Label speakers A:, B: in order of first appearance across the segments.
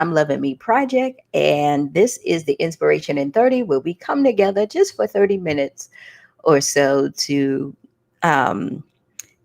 A: I'm Loving Me Project, and this is the Inspiration in 30, where we come together just for 30 minutes or so to um,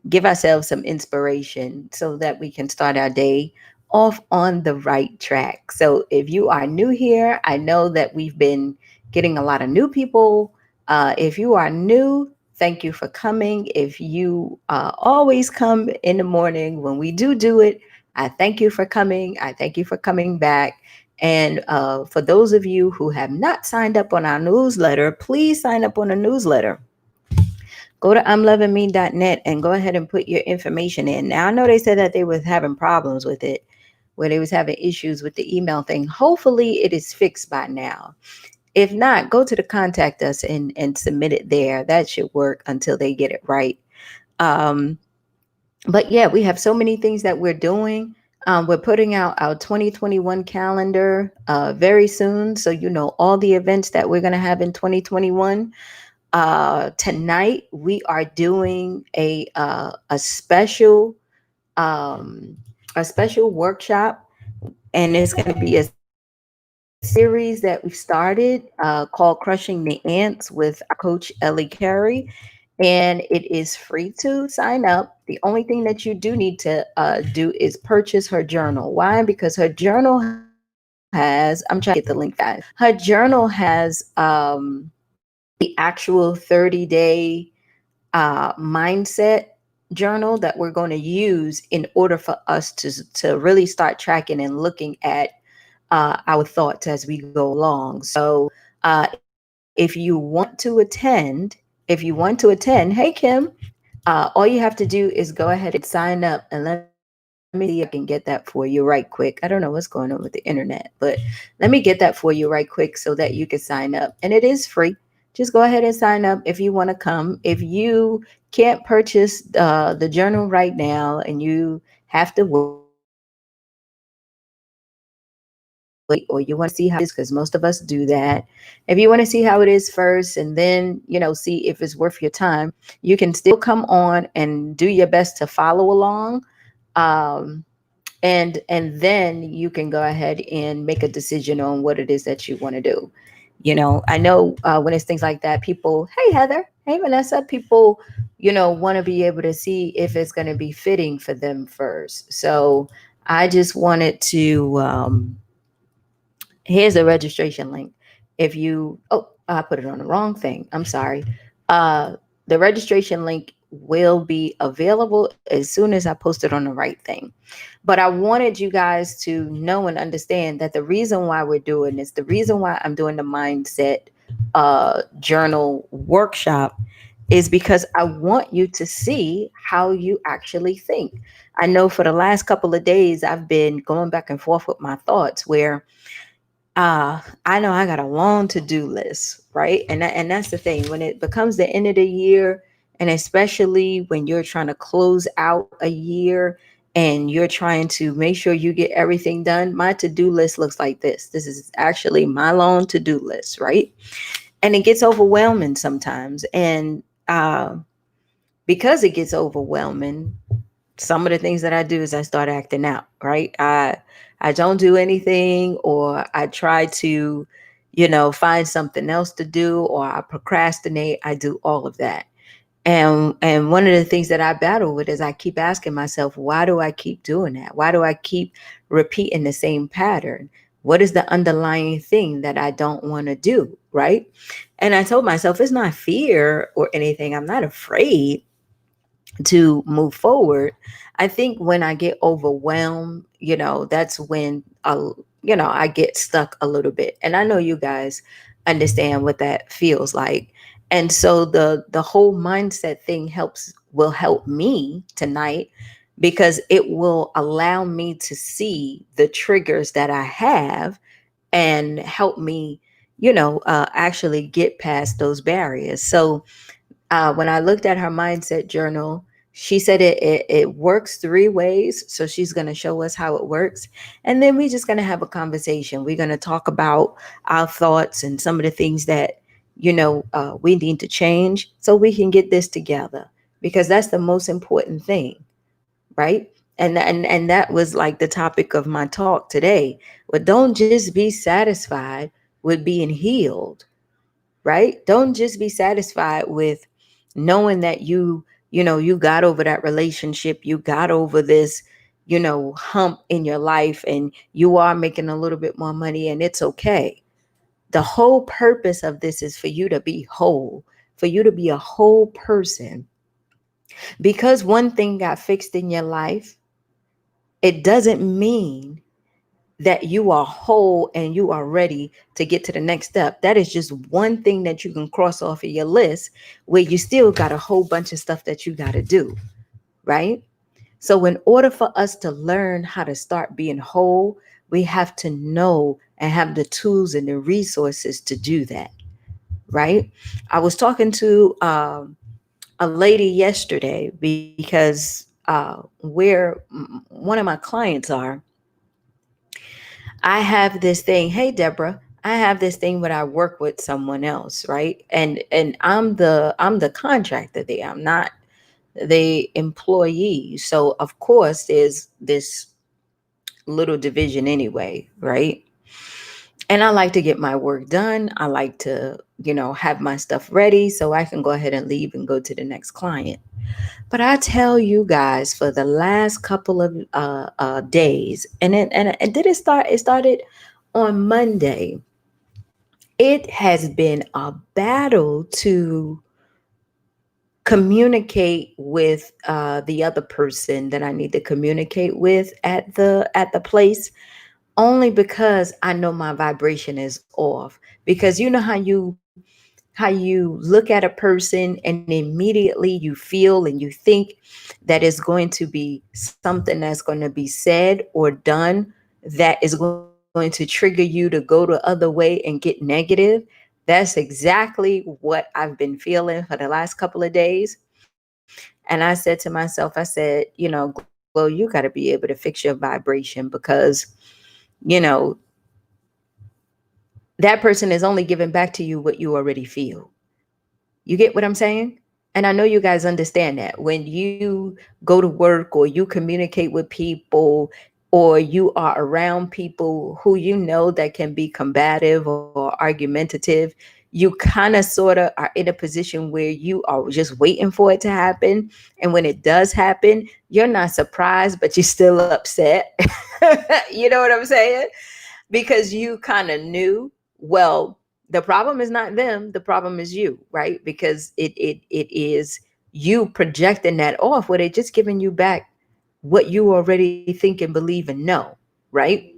A: give ourselves some inspiration so that we can start our day off on the right track. So, if you are new here, I know that we've been getting a lot of new people. If you are new, thank you for coming. If you always come in the morning when we do it, I thank you for coming. I thank you for coming back. And for those of you who have not signed up on our newsletter, please sign up on the newsletter. Go to imlovingme.net and go ahead and put your information in. Now, I know they said that they was having problems with it, where they was having issues with the email thing. Hopefully it is fixed by now. If not, go to the contact us and submit it there. That should work until they get it right. Um, but yeah, we have so many things that we're doing. We're putting out our 2021 calendar very soon. So, you know, all the events that we're going to have in 2021. Tonight we are doing um, a special workshop, and it's going to be a series that we started called Crushing the Ants with our coach Ellie Carey, and it is free to sign up. The only thing that you do need to do is purchase her journal. Why? Because her journal has, I'm trying to get the link, guys. Her journal has the actual 30-day mindset journal that we're going to use in order for us to really start tracking and looking at our thoughts as we go along. So if you want to attend, hey Kim, all you have to do is go ahead and sign up, and let me see if I can get that for you right quick. I don't know what's going on with the internet, but let me get that for you right quick so that you can sign up. And it is free. Just go ahead and sign up if you want to come. If you can't purchase the journal right now and you have to wait, or you want to see how it is first, and then, because most of us do that. If you want to see how it is first and then, see if it's worth your time, you can still come on and do your best to follow along. Um, and then you can go ahead and make a decision on what it is that you want to do. I know when it's things like that, people, hey Heather, hey Vanessa, people, want to be able to see if it's going to be fitting for them first. So I just wanted to here's the registration link. If you, oh, I put it on the wrong thing, I'm sorry. The registration link will be available as soon as I post it on the right thing. But I wanted you guys to know and understand that the reason why we're doing this, the reason why I'm doing the mindset journal workshop, is because I want you to see how you actually think. I know for the last couple of days I've been going back and forth with my thoughts, where I know I got a long to-do list, right? And that's the thing. When it becomes the end of the year, and especially when you're trying to close out a year and you're trying to make sure you get everything done, my to-do list looks like this. This is actually my long to-do list, right? And it gets overwhelming sometimes. And because it gets overwhelming, some of the things that I do is I start acting out, right? I don't do anything, or I try to, find something else to do, or I procrastinate. I do all of that. And one of the things that I battle with is I keep asking myself, why do I keep doing that? Why do I keep repeating the same pattern? What is the underlying thing that I don't want to do, right? And I told myself it's not fear or anything. I'm not afraid to move forward. I think when I get overwhelmed, that's when I get stuck a little bit. And I know you guys understand what that feels like. And so the whole mindset thing will help me tonight, because it will allow me to see the triggers that I have and help me, actually get past those barriers. So when I looked at her mindset journal, she said it works three ways. So she's going to show us how it works. And then we're just going to have a conversation. We're going to talk about our thoughts and some of the things that, we need to change so we can get this together, because that's the most important thing, right? And that was like the topic of my talk today. But don't just be satisfied with being healed, right? Don't just be satisfied with knowing that you got over that relationship, you got over this, hump in your life, and you are making a little bit more money, and it's okay. The whole purpose of this is for you to be whole, for you to be a whole person. Because one thing got fixed in your life, it doesn't mean that you are whole and you are ready to get to the next step. That is just one thing that you can cross off of your list, where you still got a whole bunch of stuff that you got to do, right? So, in order for us to learn how to start being whole, we have to know and have the tools and the resources to do that, right? I was talking to a lady yesterday because where one of my clients are, I have this thing. Hey, Deborah, I have this thing where I work with someone else, right? And I'm the contractor there. I'm not the employee. So of course there's this little division anyway, right? And I like to get my work done. I like to, have my stuff ready so I can go ahead and leave and go to the next client. But I tell you guys, for the last couple of days, and did it start? It started on Monday. It has been a battle to communicate with the other person that I need to communicate with at the place, only because I know my vibration is off. Because you know how you look at a person and immediately you feel and you think that it's going to be something that's going to be said or done that is going to trigger you to go the other way and get negative. That's exactly what I've been feeling for the last couple of days. And I said to myself, I said, Glo, you got to be able to fix your vibration, because you know that person is only giving back to you what you already feel. You get what I'm saying? And I know you guys understand that when you go to work or you communicate with people, or you are around people who that can be combative or argumentative, you kind of sort of are in a position where you are just waiting for it to happen. And when it does happen, you're not surprised, but you're still upset. You know what I'm saying? Because you kind of knew, well, the problem is not them, the problem is you, right? Because it is you projecting that off, where they just giving you back what you already think and believe and know, right?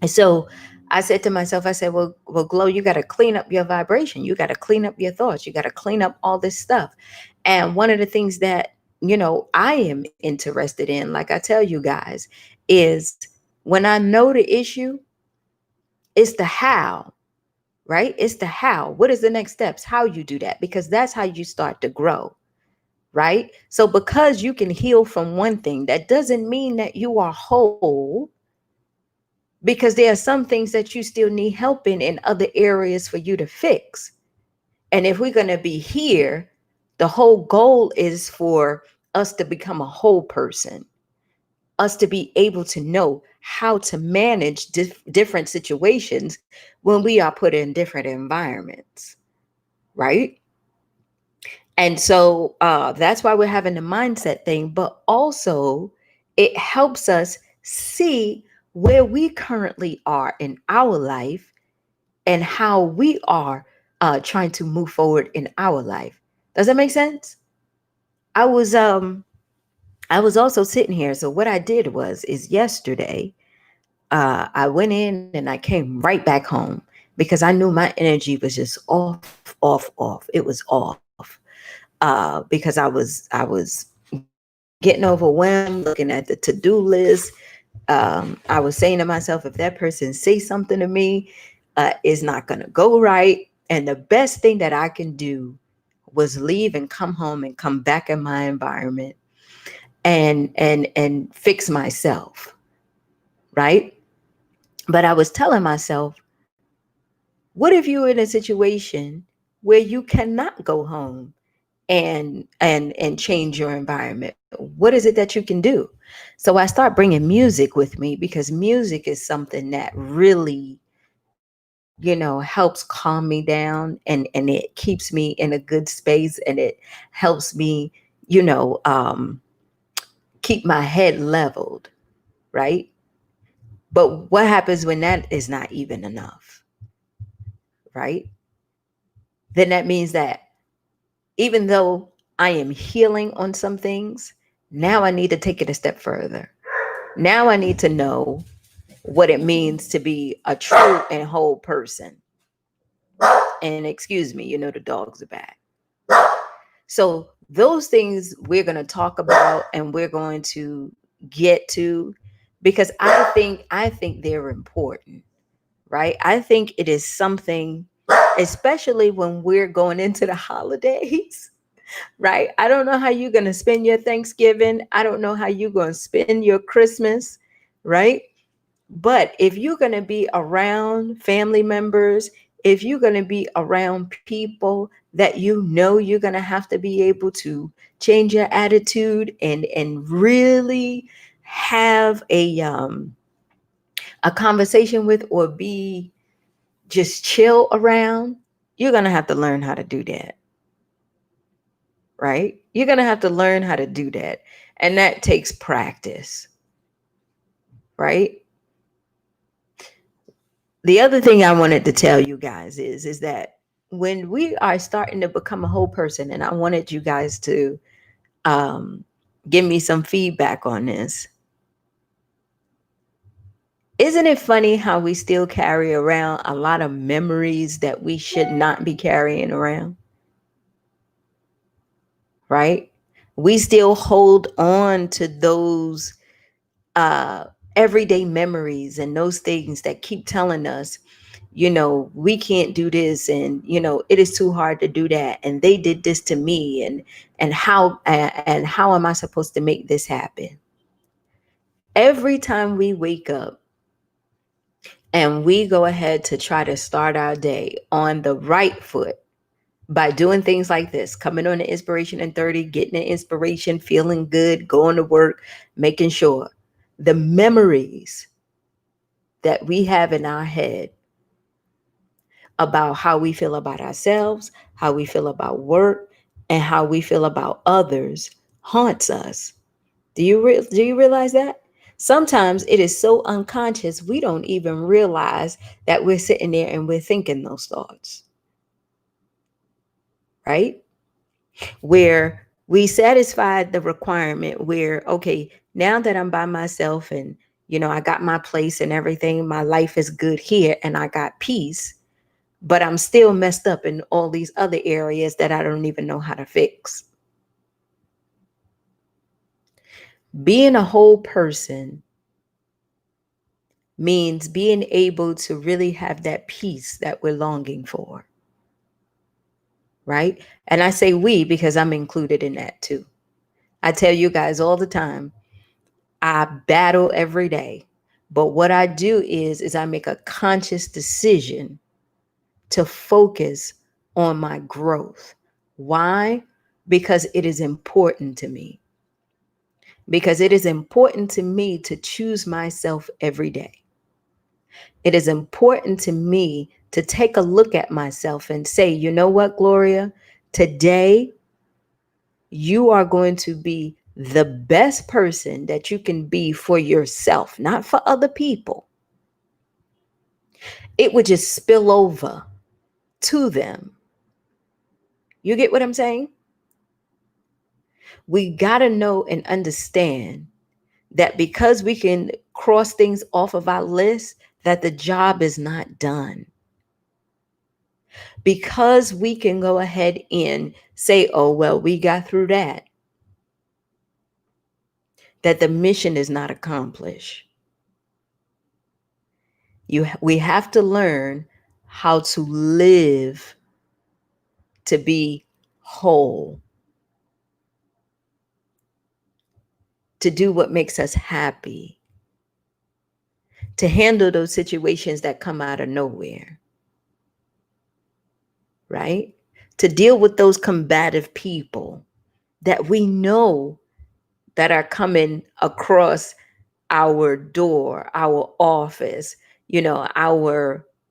A: And so I said to myself, I said, well, Glo, you got to clean up your vibration, you got to clean up your thoughts, you got to clean up all this stuff. And one of the things that I am interested in, like I tell you guys, is when I know the issue, it's the how, right? It's the how. What is the next steps? How you do that? Because that's how you start to grow, right? So because you can heal from one thing, that doesn't mean that you are whole, because there are some things that you still need help in other areas for you to fix. And if we're going to be here, the whole goal is for us to become a whole person, us to be able to know how to manage different situations when we are put in different environments, right? And so that's why we're having the mindset thing, but also it helps us see where we currently are in our life and how we are trying to move forward in our life. Does that make sense? I was also sitting here. So what I did is yesterday I went in and I came right back home, because I knew my energy was just off. It was off because I was getting overwhelmed, looking at the to-do list. I was saying to myself, if that person say something to me, it's not gonna go right. And the best thing that I can do was leave and come home and come back in my environment and fix myself, right? But I was telling myself, what if you're in a situation where you cannot go home and change your environment? what is it that you can do? So I start bringing music with me because music is something that really, helps calm me down, and it keeps me in a good space, and it helps me, you know, um, keep my head leveled, right? But what happens when that is not even enough, right? Then that means that even though I am healing on some things, now I need to take it a step further. Now I need to know what it means to be a true and whole person. And excuse me, the dogs are back. So those things we're going to talk about and we're going to get to, because I think they're important, right? I think it is something, especially when we're going into the holidays, right? I don't know how you're going to spend your Thanksgiving. I don't know how you're going to spend your Christmas, right? But if you're going to be around family members, if you're going to be around people that you're going to have to be able to change your attitude and really have a conversation with, or be just chill around, you're going to have to learn how to do that, right? You're going to have to learn how to do that. And that takes practice, right? The other thing I wanted to tell you guys is that when we are starting to become a whole person, and I wanted you guys to um, give me some feedback on this. Isn't it funny how we still carry around a lot of memories that we should not be carrying around? Right? We still hold on to those uh, everyday memories and those things that keep telling us, we can't do this, and it is too hard to do that, and they did this to me, and how am I supposed to make this happen? Every time we wake up and we go ahead to try to start our day on the right foot by doing things like this, coming on the inspiration in 30, getting the inspiration, feeling good, going to work, making sure the memories that we have in our head about how we feel about ourselves, how we feel about work, and how we feel about others haunts us. Do you realize that? Sometimes it is so unconscious we don't even realize that we're sitting there and we're thinking those thoughts, right? Where we satisfied the requirement where, okay, now that I'm by myself and I got my place and everything, my life is good here and I got peace, but I'm still messed up in all these other areas that I don't even know how to fix. Being a whole person means being able to really have that peace that we're longing for, right? And I say we because I'm included in that too. I tell you guys all the time, I battle every day. But what I do is I make a conscious decision to focus on my growth. Why? Because it is important to me. Because it is important to me to choose myself every day. It is important to me to take a look at myself and say, you know what, Gloria? Today, you are going to be the best person that you can be for yourself, not for other people. It would just spill over to them. You get what I'm saying? We got to know and understand that because we can cross things off of our list, that the job is not done. Because we can go ahead and say, oh, well, we got through that the mission is not accomplished. We have to learn how to live to be whole, to do what makes us happy, to handle those situations that come out of nowhere, right? To deal with those combative people that we know that are coming across our door, our office,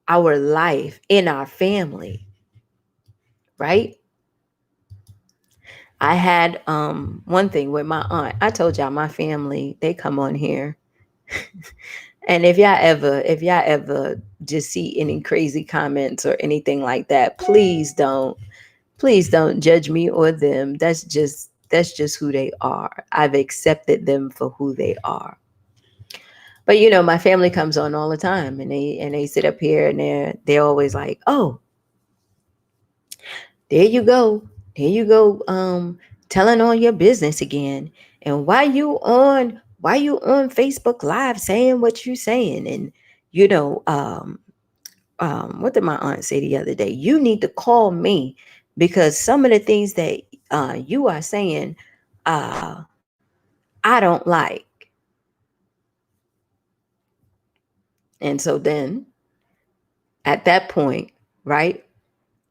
A: our life in our family, right? I had one thing with my aunt. I told y'all my family, they come on here. And if y'all ever just see any crazy comments or anything like that, please don't judge me or them. That's just who they are. I've accepted them for who they are. But my family comes on all the time, and they sit up here, and they're always like, "Oh, there you go. There you go, telling all your business again. And why you on Facebook Live saying what you saying?" And you know, what did my aunt say the other day? You need to call me because some of the things that you are saying, uh, I don't like. And so then at that point, right?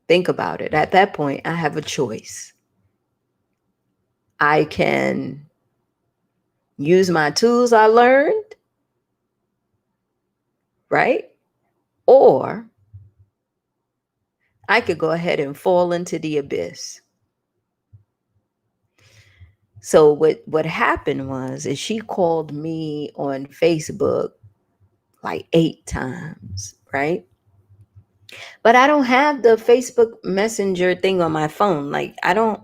A: Think about it. At that point, I have a choice. I can use my tools I learned, right? Or I could go ahead and fall into the abyss. So what happened was is she called me on Facebook like 8 times, right? But I don't have the Facebook Messenger thing on my phone. Like I don't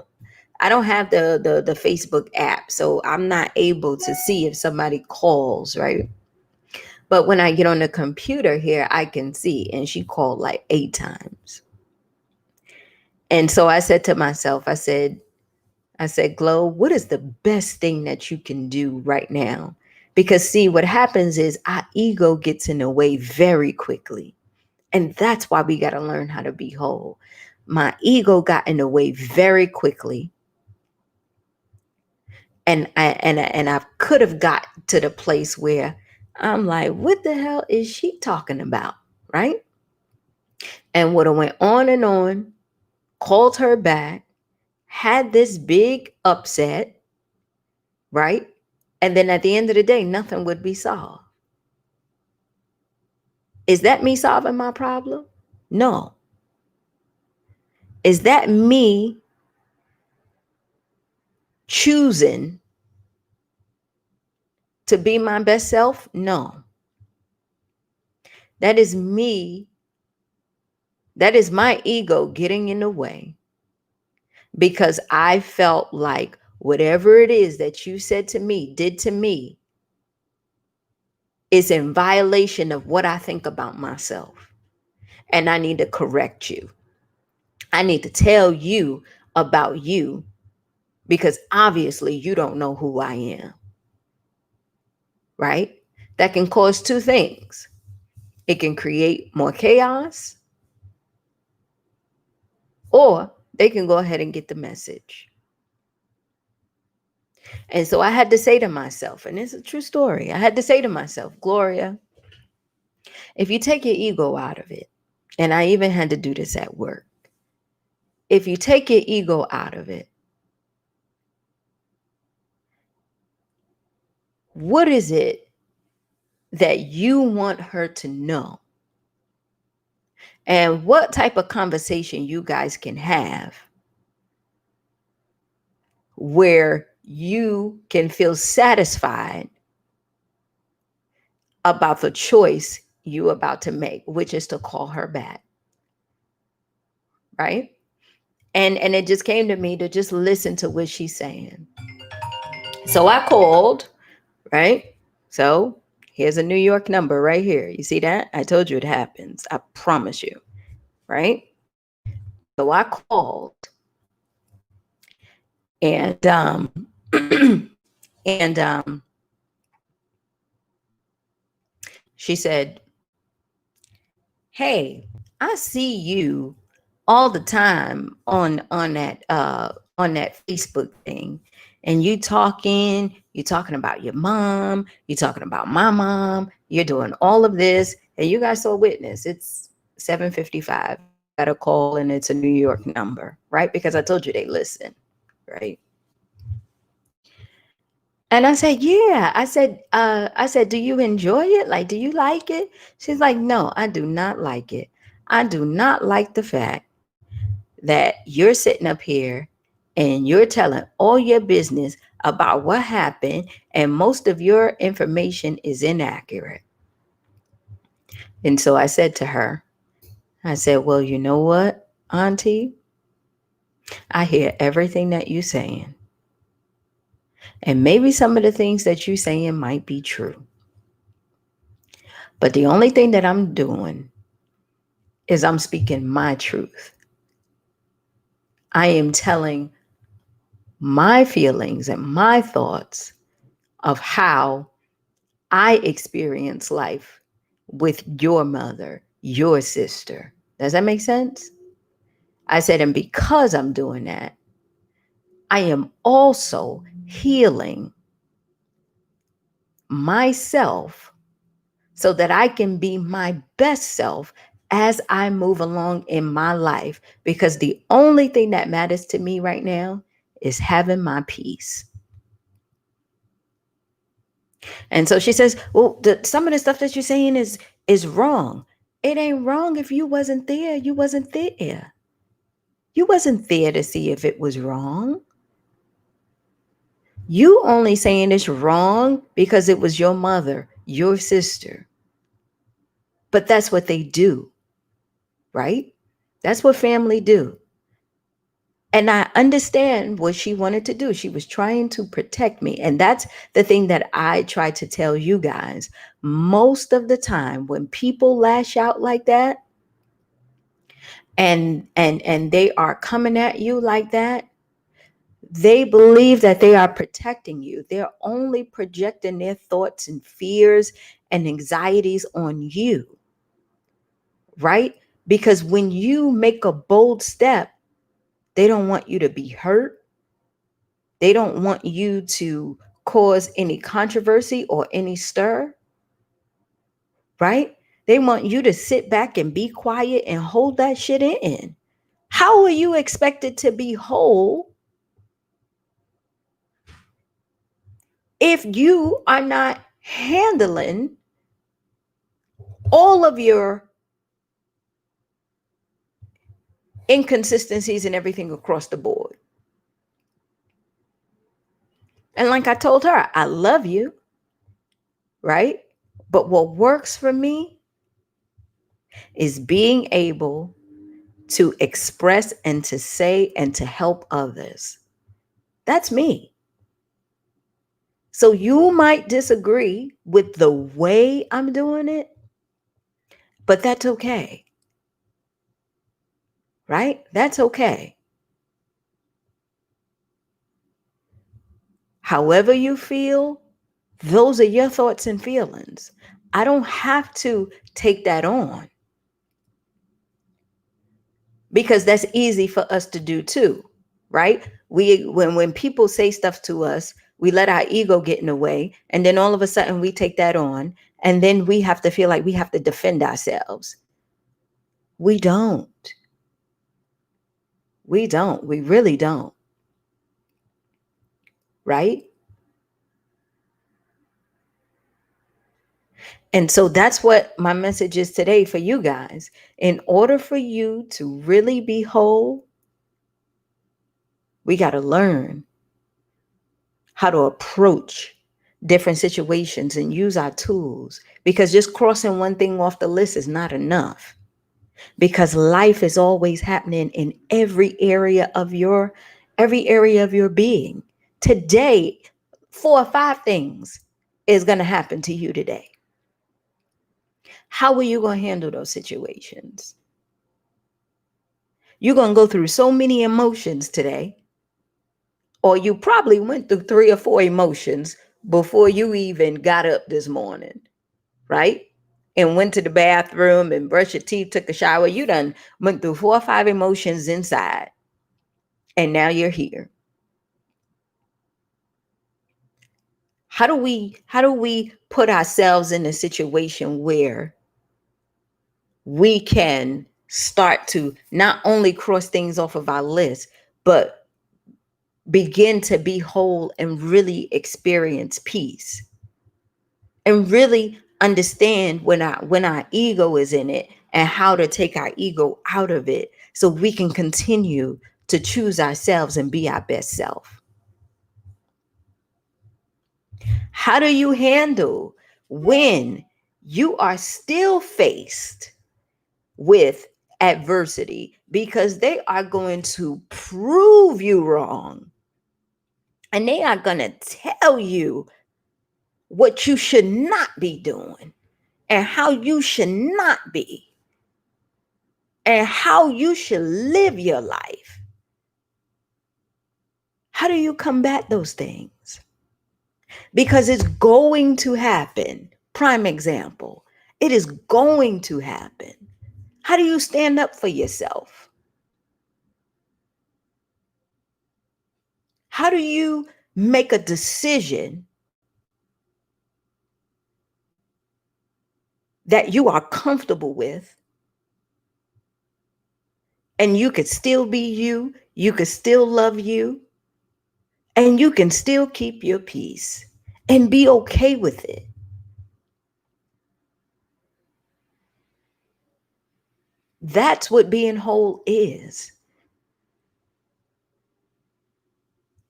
A: have the Facebook app, so I'm not able to see if somebody calls, right? But when I get on the computer here, I can see. And she called like 8 times. And so I said to myself, I said, Glow, what is the best thing that you can do right now? Because see, what happens is our ego gets in the way very quickly. And that's why we got to learn how to be whole. My ego got in the way very quickly. And I could have got to the place where I'm like, what the hell is she talking about? Right? And would have went on, called her back, had this big upset, right? And then at the end of the day, nothing would be solved. Is that me solving my problem? No. Is that me choosing to be my best self? No. That is me. That is my ego getting in the way because I felt like whatever it is that you said to me, did to me, is in violation of what I think about myself. And I need to correct you. I need to tell you about you because obviously you don't know who I am. Right? That can cause two things. It can create more chaos, or they can go ahead and get the message. And so I had to say to myself, and it's a true story, I had to say to myself, Gloria, if you take your ego out of it, and I even had to do this at work, if you take your ego out of it, what is it that you want her to know? And what type of conversation you guys can have where you can feel satisfied about the choice you about to make, which is to call her back. Right? And it just came to me to just listen to what she's saying. So I called, right? So here's a New York number right here. You see that? I told you it happens. I promise you. Right? So I called and and she said, "Hey, I see you all the time on that Facebook thing, and you talking about your mom, you talking about my mom, you're doing all of this, and you guys saw witness. It's 7:55. Got a call, and it's a New York number, right? Because I told you they listen, right? And I said, yeah. I said, do you enjoy it? Like, do you like it? She's like, no, I do not like it. I do not like the fact that you're sitting up here and you're telling all your business about what happened, and most of your information is inaccurate. And so I said to her, I said, well, you know what, Auntie? I hear everything that you're saying. And maybe some of the things that you're saying might be true. But the only thing that I'm doing is I'm speaking my truth. I am telling my feelings and my thoughts of how I experience life with your mother, your sister. Does that make sense? I said, and because I'm doing that, I am also healing myself so that I can be my best self as I move along in my life. Because the only thing that matters to me right now is having my peace. And so she says, well, some of the stuff that you're saying is wrong. It ain't wrong. If you wasn't there, you wasn't there. You wasn't there to see if it was wrong. You only saying it's wrong because it was your mother, your sister. But that's what they do, right? That's what family do. And I understand what she wanted to do. She was trying to protect me. And that's the thing that I try to tell you guys. Most of the time when people lash out like that and they are coming at you like that, they believe that they are protecting you. They're only projecting their thoughts and fears and anxieties on you, right? Because when you make a bold step, they don't want you to be hurt. They don't want you to cause any controversy or any stir, right? They want you to sit back and be quiet and hold that shit in. How are you expected to be whole if you are not handling all of your inconsistencies and everything across the board? And like I told her, I love you, right? But what works for me is being able to express and to say and to help others. That's me. So you might disagree with the way I'm doing it, but that's okay, right? That's okay. However you feel, those are your thoughts and feelings. I don't have to take that on because that's easy for us to do too, right? When people say stuff to us, we let our ego get in the way, and then all of a sudden we take that on, and then we have to feel like we have to defend ourselves. We don't. We don't. We really don't. Right? And so that's what my message is today for you guys. In order for you to really be whole, we got to learn how to approach different situations and use our tools, because just crossing one thing off the list is not enough, because life is always happening in every area of your being. Today, 4 or 5 things is going to happen to you today. How are you going to handle those situations? You're going to go through so many emotions today, or you probably went through 3 or 4 emotions before you even got up this morning, right? And went to the bathroom and brushed your teeth, took a shower. You done went through 4 or 5 emotions inside, and now you're here. How do we put ourselves in a situation where we can start to not only cross things off of our list, but begin to be whole and really experience peace and really understand when our ego is in it and how to take our ego out of it so we can continue to choose ourselves and be our best self. How do you handle when you are still faced with adversity because they are going to prove you wrong and they are going to tell you what you should not be doing and how you should not be and how you should live your life? How do you combat those things? Because it's going to happen. Prime example, it is going to happen. How do you stand up for yourself? How do you make a decision that you are comfortable with and you could still be you could still love you, and you can still keep your peace and be okay with it? That's what being whole is.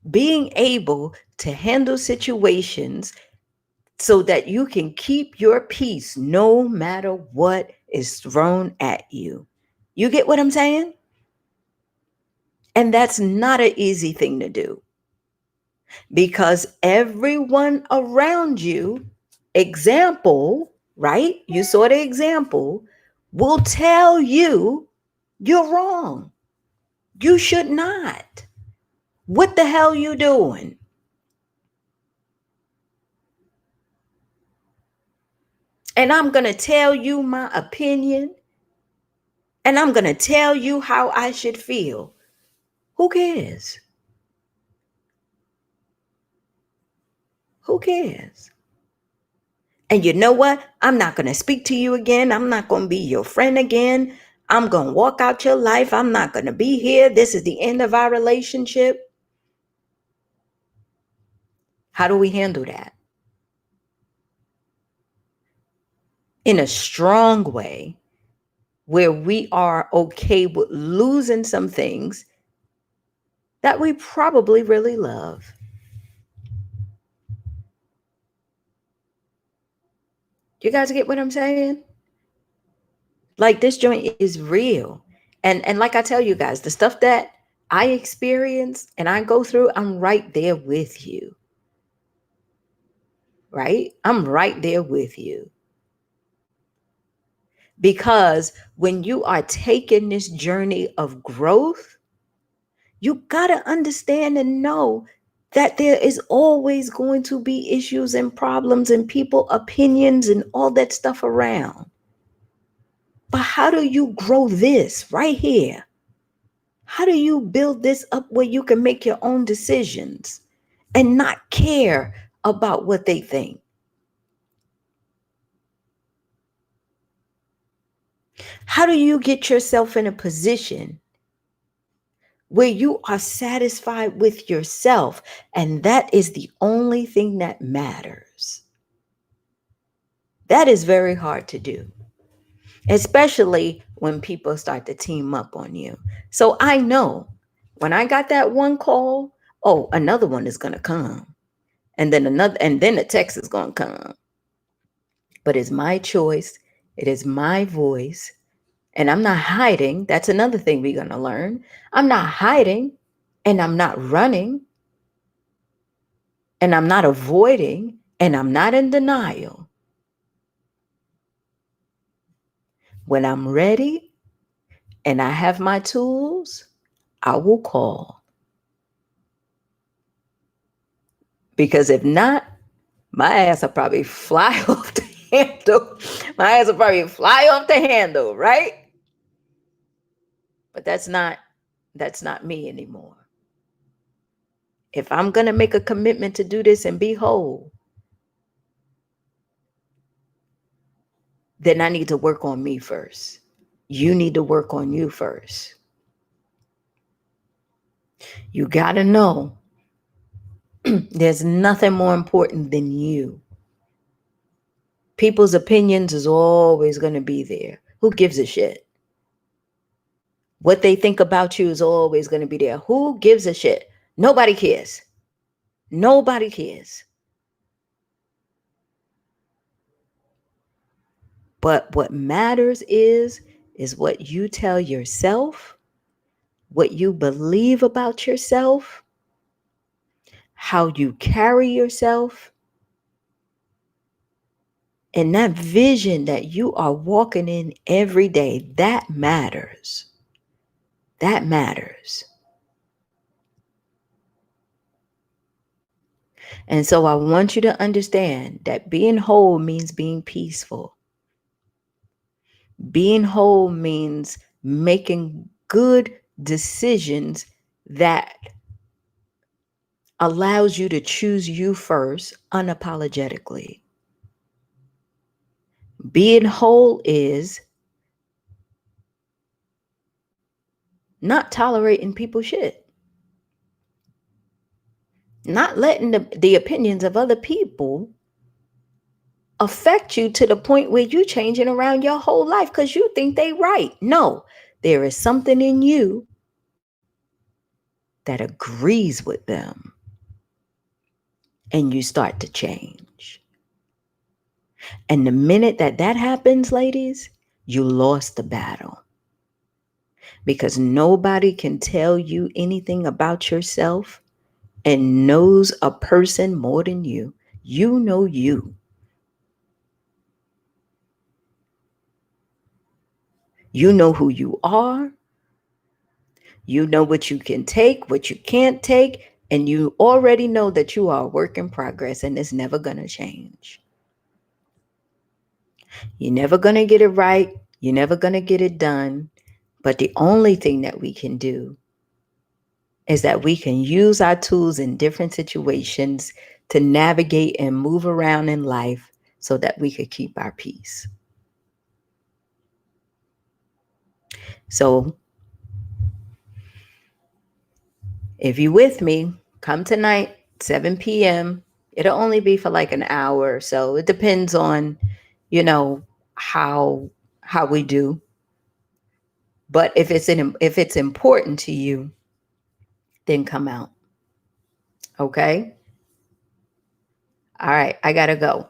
A: Being able to handle situations so that you can keep your peace no matter what is thrown at you. You get what I'm saying? And that's not an easy thing to do because everyone around you, example, right? You saw the example, will tell you you're wrong. You should not. What the hell you doing? And I'm going to tell you my opinion and I'm going to tell you how I should feel. Who cares? Who cares? And you know what? I'm not going to speak to you again. I'm not going to be your friend again. I'm going to walk out your life. I'm not going to be here. This is the end of our relationship. How do we handle that? In a strong way, where we are okay with losing some things that we probably really love. You guys get what I'm saying? Like, this joint is real. And like I tell you guys, the stuff that I experience and I go through, I'm right there with you. Right? I'm right there with you. Because when you are taking this journey of growth, you got to understand and know that there is always going to be issues and problems and people opinions and all that stuff around. But how do you grow this right here? How do you build this up where you can make your own decisions and not care about what they think? How do you get yourself in a position where you are satisfied with yourself? And that is the only thing that matters. That is very hard to do, especially when people start to team up on you. So I know when I got that one call, oh, another one is going to come. And then another, and then the text is going to come. But it's my choice. It is my voice. And I'm not hiding. That's another thing we're going to learn. I'm not hiding and I'm not running and I'm not avoiding and I'm not in denial. When I'm ready and I have my tools, I will call. Because if not, my ass will probably fly off the handle. My ass will probably fly off the handle, right? But that's not me anymore. If I'm going to make a commitment to do this and be whole, then I need to work on me first. You need to work on you first. You got to know There's nothing more important than you. People's opinions is always going to be there. Who gives a shit? What they think about you is always going to be there. Who gives a shit? Nobody cares. Nobody cares. But what matters is what you tell yourself, what you believe about yourself, how you carry yourself, and that vision that you are walking in every day. That matters. That matters. And so I want you to understand that being whole means being peaceful. Being whole means making good decisions that allows you to choose you first unapologetically. Being whole is not tolerating people's shit, not letting the opinions of other people affect you to the point where you changing around your whole life because you think they right. No, there is something in you that agrees with them, and you start to change. And the minute that happens, ladies, you lost the battle, because nobody can tell you anything about yourself and knows a person more than you. You know you. You know who you are. You know what you can take, what you can't take, and you already know that you are a work in progress and it's never going to change. You're never going to get it right. You're never going to get it done. But the only thing that we can do is that we can use our tools in different situations to navigate and move around in life so that we could keep our peace. So if you're with me, come tonight, 7 p.m. It'll only be for like an hour or so. It depends on, how we do. But if it's important to you, then come out. Okay? All right, I gotta go.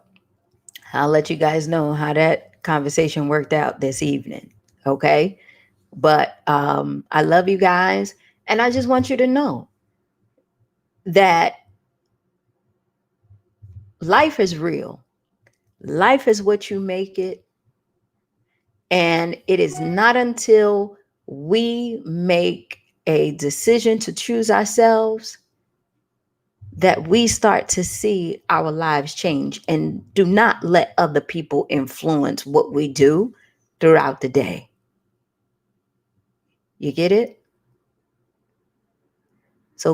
A: I'll let you guys know how that conversation worked out this evening. Okay? But I love you guys, and I just want you to know that life is real. Life is what you make it. And it is not until we make a decision to choose ourselves that we start to see our lives change. And do not let other people influence what we do throughout the day. You get it?